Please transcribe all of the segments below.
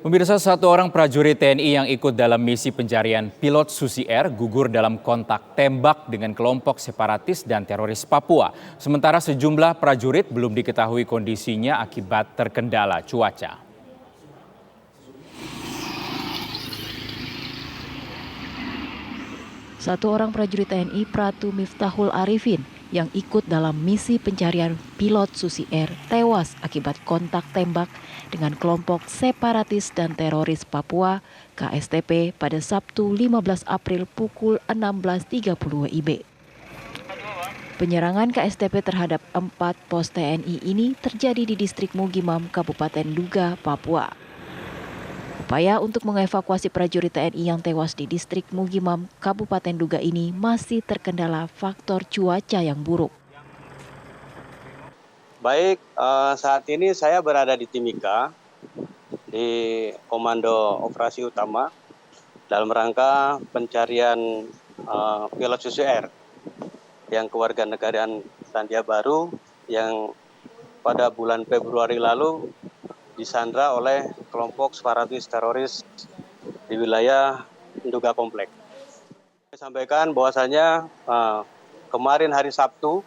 Pemirsa, satu orang prajurit TNI yang ikut dalam misi pencarian pilot Susi Air gugur dalam kontak tembak dengan kelompok separatis dan teroris Papua. Sementara sejumlah prajurit belum diketahui kondisinya akibat terkendala cuaca. Satu orang prajurit TNI Pratu Miftahul Arifin yang ikut dalam misi pencarian pilot Susi Air tewas akibat kontak tembak dengan kelompok separatis dan teroris Papua KSTP pada Sabtu 15 April pukul 16.30 WIB. Penyerangan KSTP terhadap 4 pos TNI ini terjadi di distrik Mugimam, Kabupaten Duga, Papua. Upaya untuk mengevakuasi prajurit TNI yang tewas di distrik Mugimam, Kabupaten Duga ini masih terkendala faktor cuaca yang buruk. Baik, saat ini saya berada di Timika, di Komando Operasi Utama, dalam rangka pencarian pilot Susi Air yang kewarganegaraan Selandia Baru yang pada bulan Februari lalu disandra oleh kelompok separatis teroris di wilayah Nduga Komplek. Saya sampaikan bahwasanya kemarin hari Sabtu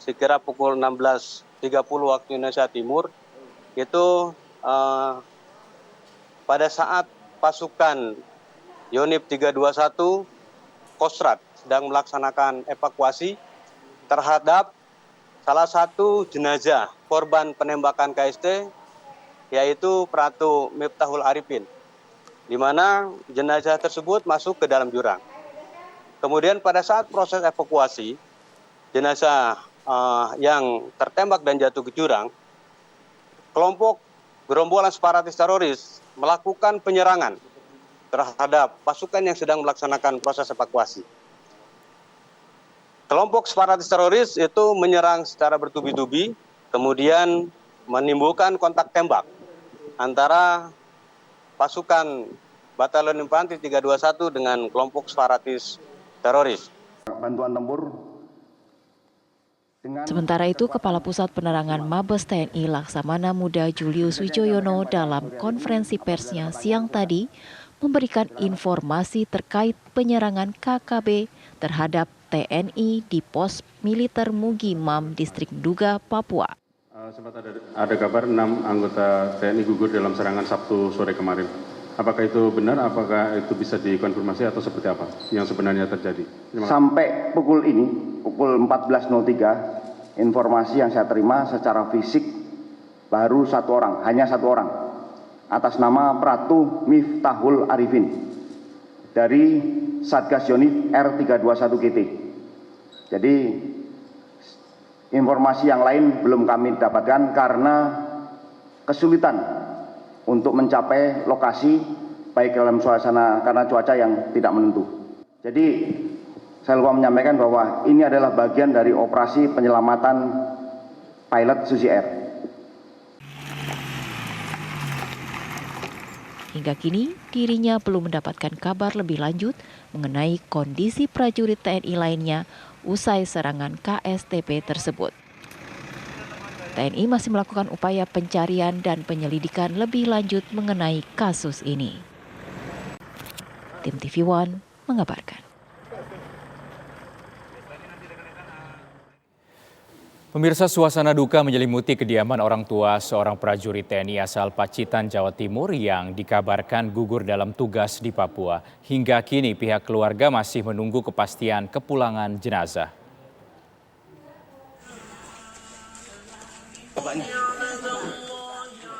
sekira pukul 16.30 waktu Indonesia Timur itu pada saat pasukan Yonif 321 Kostrad sedang melaksanakan evakuasi terhadap salah satu jenazah korban penembakan KST, yaitu Pratu Miftahul Arifin, di mana jenazah tersebut masuk ke dalam jurang. Kemudian pada saat proses evakuasi, jenazah yang tertembak dan jatuh ke jurang, kelompok gerombolan separatis teroris melakukan penyerangan terhadap pasukan yang sedang melaksanakan proses evakuasi. Kelompok separatis teroris itu menyerang secara bertubi-tubi, kemudian menimbulkan kontak tembak antara pasukan Batalion Infanteri 321 dengan kelompok separatis teroris. Bantuan tempur. Sementara itu, Kepala Pusat Penerangan Mabes TNI Laksamana Muda Julius Wijoyono dalam konferensi persnya siang tadi memberikan informasi terkait penyerangan KKB terhadap TNI di pos militer Mugimam, Distrik Duga, Papua. Sempat ada kabar 6 anggota TNI gugur dalam serangan Sabtu sore kemarin. Apakah itu benar? Apakah itu bisa dikonfirmasi atau seperti apa yang sebenarnya terjadi? Sampai pukul ini, pukul 14.03, informasi yang saya terima secara fisik baru hanya satu orang, atas nama Pratu Miftahul Arifin dari Satgas Yonif R321 GT. Jadi informasi yang lain belum kami dapatkan karena kesulitan untuk mencapai lokasi baik dalam suasana karena cuaca yang tidak menentu. Jadi saya lupa menyampaikan bahwa ini adalah bagian dari operasi penyelamatan pilot Susi Air. Hingga kini dirinya belum mendapatkan kabar lebih lanjut mengenai kondisi prajurit TNI lainnya usai serangan KSTP tersebut. TNI masih melakukan upaya pencarian dan penyelidikan lebih lanjut mengenai kasus ini. Tim TV One mengabarkan. Pemirsa, suasana duka menyelimuti kediaman orang tua seorang prajurit TNI asal Pacitan, Jawa Timur yang dikabarkan gugur dalam tugas di Papua. Hingga kini pihak keluarga masih menunggu kepastian kepulangan jenazah.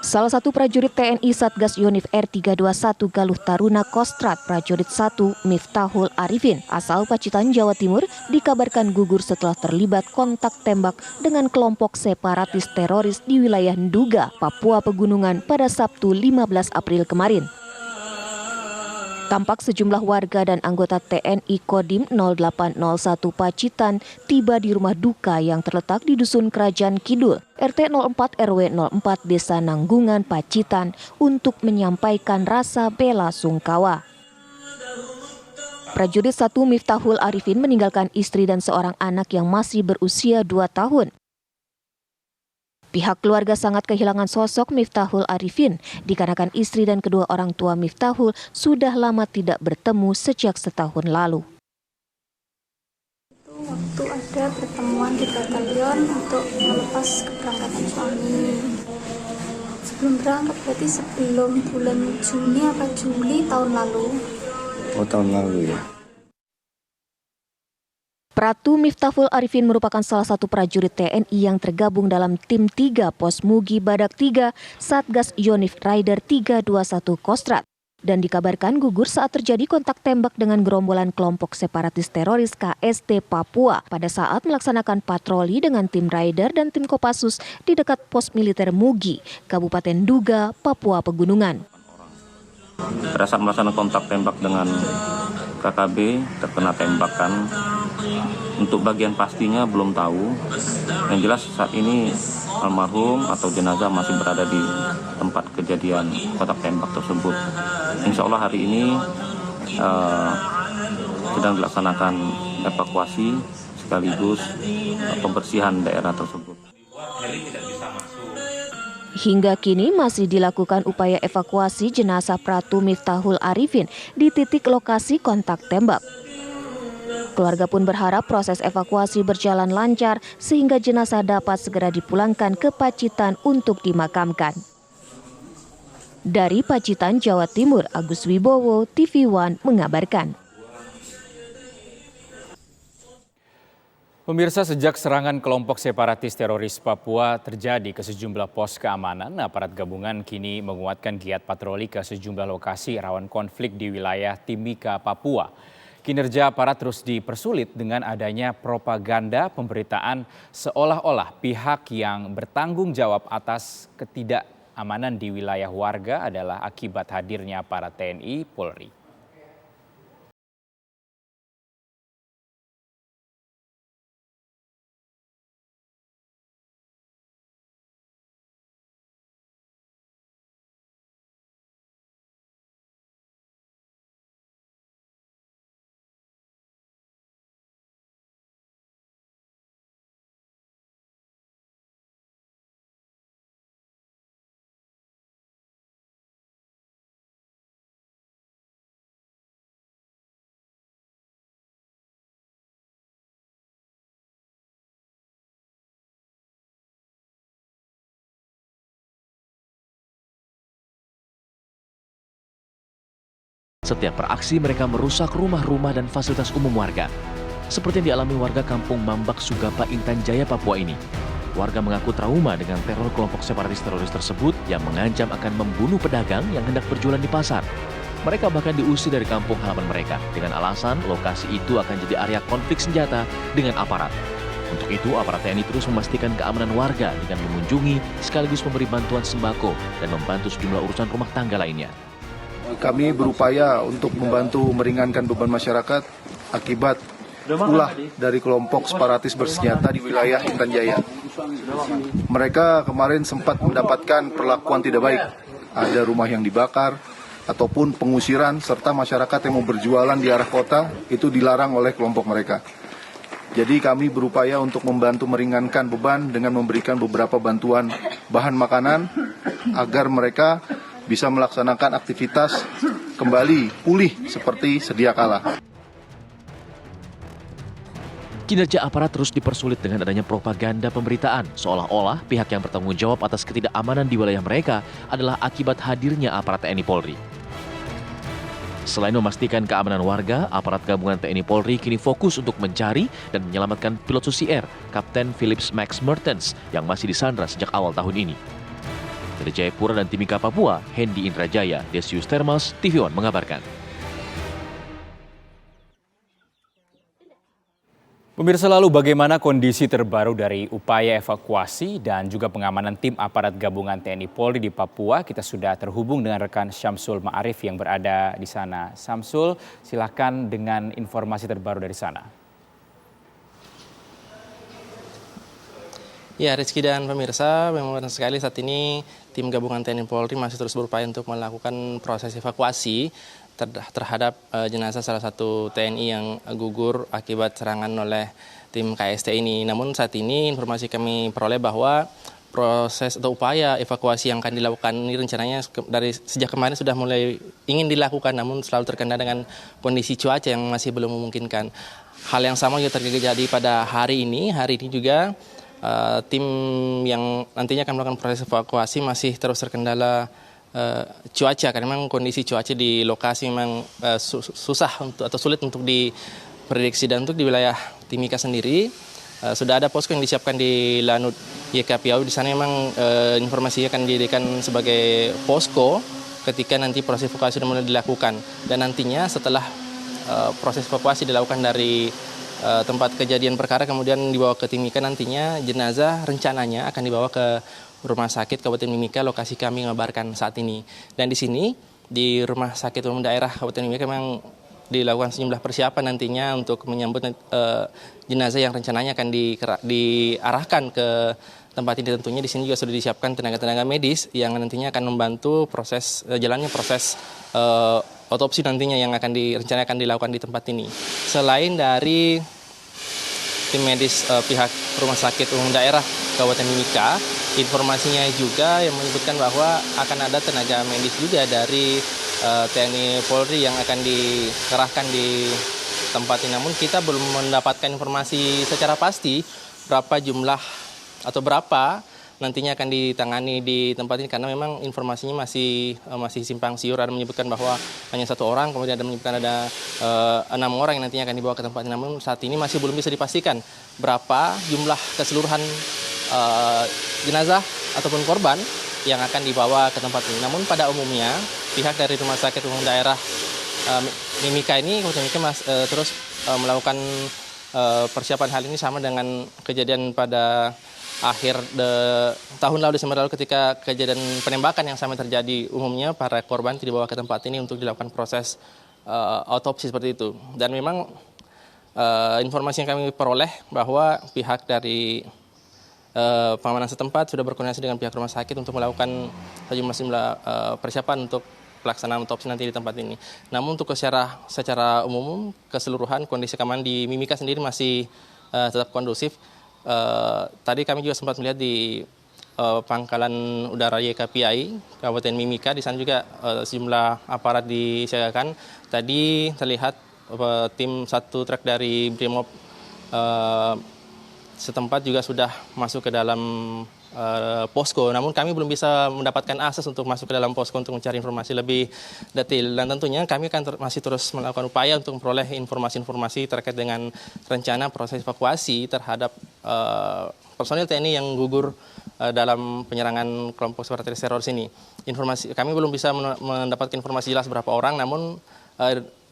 Salah satu prajurit TNI Satgas Yonif R321 Galuh Taruna Kostrad prajurit 1 Miftahul Arifin asal Pacitan, Jawa Timur dikabarkan gugur setelah terlibat kontak tembak dengan kelompok separatis teroris di wilayah Nduga, Papua Pegunungan pada Sabtu 15 April kemarin. Tampak sejumlah warga dan anggota TNI Kodim 0801 Pacitan tiba di rumah duka yang terletak di Dusun Kerajaan Kidul, RT 04 RW 04 Desa Nanggungan, Pacitan untuk menyampaikan rasa bela sungkawa. Prajurit 1 Miftahul Arifin meninggalkan istri dan seorang anak yang masih berusia 2 tahun. Pihak keluarga sangat kehilangan sosok Miftahul Arifin dikarenakan istri dan kedua orang tua Miftahul sudah lama tidak bertemu sejak setahun lalu. Waktu ada pertemuan di batalion untuk melepas keberangkatan suami. Sebelum berangkat berarti sebelum bulan Juni apa Juli tahun lalu. Oh, tahun lalu ya. Pratu Miftahul Arifin merupakan salah satu prajurit TNI yang tergabung dalam Tim 3 Pos Mugi Badak 3 Satgas Yonif Rider 321 Kostrad dan dikabarkan gugur saat terjadi kontak tembak dengan gerombolan kelompok separatis teroris KST Papua pada saat melaksanakan patroli dengan tim Rider dan tim Kopassus di dekat pos militer Mugi, Kabupaten Duga, Papua Pegunungan. Pada saat melaksanakan kontak tembak dengan KKB terkena tembakan. Untuk bagian pastinya belum tahu. Yang jelas saat ini almarhum atau jenazah masih berada di tempat kejadian kontak tembak tersebut. Insya Allah hari ini sedang dilaksanakan evakuasi sekaligus pembersihan daerah tersebut. Hingga kini masih dilakukan upaya evakuasi jenazah Pratu Miftahul Arifin di titik lokasi kontak tembak. Keluarga pun berharap proses evakuasi berjalan lancar sehingga jenazah dapat segera dipulangkan ke Pacitan untuk dimakamkan. Dari Pacitan, Jawa Timur, Agus Wibowo, TV One mengabarkan. Pemirsa, sejak serangan kelompok separatis teroris Papua terjadi ke sejumlah pos keamanan, aparat gabungan kini menguatkan giat patroli ke sejumlah lokasi rawan konflik di wilayah Timika, Papua. Kinerja aparat terus dipersulit dengan adanya propaganda pemberitaan seolah-olah pihak yang bertanggung jawab atas ketidakamanan di wilayah warga adalah akibat hadirnya aparat TNI Polri. Setiap beraksi mereka merusak rumah-rumah dan fasilitas umum warga. Seperti yang dialami warga kampung Mambak Sugapa, Intan Jaya, Papua ini. Warga mengaku trauma dengan teror kelompok separatis teroris tersebut yang mengancam akan membunuh pedagang yang hendak berjualan di pasar. Mereka bahkan diusir dari kampung halaman mereka dengan alasan lokasi itu akan jadi area konflik senjata dengan aparat. Untuk itu, aparat TNI terus memastikan keamanan warga dengan mengunjungi sekaligus memberi bantuan sembako dan membantu sejumlah urusan rumah tangga lainnya. Kami berupaya untuk membantu meringankan beban masyarakat akibat ulah dari kelompok separatis bersenjata di wilayah Intan Jaya. Mereka kemarin sempat mendapatkan perlakuan tidak baik. Ada rumah yang dibakar ataupun pengusiran serta masyarakat yang mau berjualan di arah kota itu dilarang oleh kelompok mereka. Jadi kami berupaya untuk membantu meringankan beban dengan memberikan beberapa bantuan bahan makanan agar mereka bisa melaksanakan aktivitas kembali pulih seperti sedia kala. Kinerja aparat terus dipersulit dengan adanya propaganda pemberitaan, seolah-olah pihak yang bertanggung jawab atas ketidakamanan di wilayah mereka adalah akibat hadirnya aparat TNI Polri. Selain memastikan keamanan warga, aparat gabungan TNI Polri kini fokus untuk mencari dan menyelamatkan pilot Susi Air, Kapten Philips Max Mertens, yang masih disandra sejak awal tahun ini. Dari Jayapura dan Timika, Papua, Hendy Indrajaya, Desius Thermas, TV One mengabarkan. Pemirsa, lalu bagaimana kondisi terbaru dari upaya evakuasi dan juga pengamanan tim aparat gabungan TNI Polri di Papua? Kita sudah terhubung dengan rekan Syamsul Ma'arif yang berada di sana. Syamsul, silakan dengan informasi terbaru dari sana. Ya, Rizky dan pemirsa, memang benar sekali saat ini tim gabungan TNI Polri masih terus berupaya untuk melakukan proses evakuasi terhadap jenazah salah satu TNI yang gugur akibat serangan oleh tim KST ini. Namun saat ini informasi kami peroleh bahwa proses atau upaya evakuasi yang akan dilakukan ini rencananya dari sejak kemarin sudah mulai ingin dilakukan, namun selalu terkendala dengan kondisi cuaca yang masih belum memungkinkan. Hal yang sama juga terjadi pada hari ini. Hari ini juga tim yang nantinya akan melakukan proses evakuasi masih terus terkendala cuaca, karena memang kondisi cuaca di lokasi memang susah atau sulit untuk diprediksi. Dan untuk di wilayah Timika sendiri sudah ada posko yang disiapkan di Lanut YKPAU. Di sana memang informasinya akan dijadikan sebagai posko ketika nanti proses evakuasi sudah mulai dilakukan. Dan nantinya setelah proses evakuasi dilakukan dari tempat kejadian perkara kemudian dibawa ke Timika, nantinya jenazah rencananya akan dibawa ke Rumah Sakit Kabupaten Mimika, lokasi kami mengabarkan saat ini. Dan di sini di Rumah Sakit Umum Daerah Kabupaten Mimika memang dilakukan sejumlah persiapan nantinya untuk menyambut jenazah yang rencananya akan diarahkan ke tempat ini. Tentunya di sini juga sudah disiapkan tenaga-tenaga medis yang nantinya akan membantu jalannya proses otopsi nantinya yang akan dilakukan di tempat ini. Selain dari tim medis pihak Rumah Sakit Umum Daerah Kabupaten Mimika, informasinya juga yang menyebutkan bahwa akan ada tenaga medis juga dari TNI Polri yang akan dikerahkan di tempat ini. Namun kita belum mendapatkan informasi secara pasti berapa jumlah atau berapa nantinya akan ditangani di tempat ini, karena memang informasinya masih simpang siur. Ada menyebutkan bahwa hanya 1 orang, kemudian ada menyebutkan ada 6 orang yang nantinya akan dibawa ke tempat ini. Namun saat ini masih belum bisa dipastikan berapa jumlah keseluruhan jenazah ataupun korban yang akan dibawa ke tempat ini. Namun pada umumnya pihak dari Rumah Sakit Umum Daerah Mimika ini terus melakukan persiapan hal ini sama dengan kejadian pada akhir tahun lalu, Desember lalu, ketika kejadian penembakan yang sama terjadi. Umumnya para korban dibawa ke tempat ini untuk dilakukan proses autopsi seperti itu. Dan memang informasi yang kami peroleh bahwa pihak dari pengamanan setempat sudah berkoordinasi dengan pihak rumah sakit untuk melakukan sejumlah persiapan untuk pelaksanaan otopsi nanti di tempat ini. Namun untuk secara umum keseluruhan kondisi keamanan di Mimika sendiri masih tetap kondusif. Tadi kami juga sempat melihat di Pangkalan Udara YKPI Kabupaten Mimika, di sana juga sejumlah aparat disiagakan. Tadi terlihat tim 1 truk dari Brimob setempat juga sudah masuk ke dalam posko. Namun kami belum bisa mendapatkan akses untuk masuk ke dalam posko untuk mencari informasi lebih detail. Dan tentunya kami akan masih terus melakukan upaya untuk memperoleh informasi-informasi terkait dengan rencana proses evakuasi terhadap personil TNI yang gugur dalam penyerangan kelompok separatis teroris ini. Kami belum bisa mendapatkan informasi jelas berapa orang, namun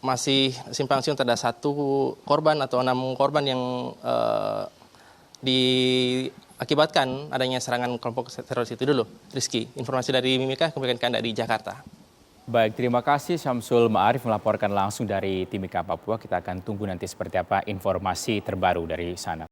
masih simpang siur ada 1 korban atau 6 korban yang diakibatkan adanya serangan kelompok teroris itu dulu. Rizky, informasi dari Mimika kembali ke Anda di Jakarta. Baik, terima kasih Syamsul Ma'arif melaporkan langsung dari Timika, Papua. Kita akan tunggu nanti seperti apa informasi terbaru dari sana.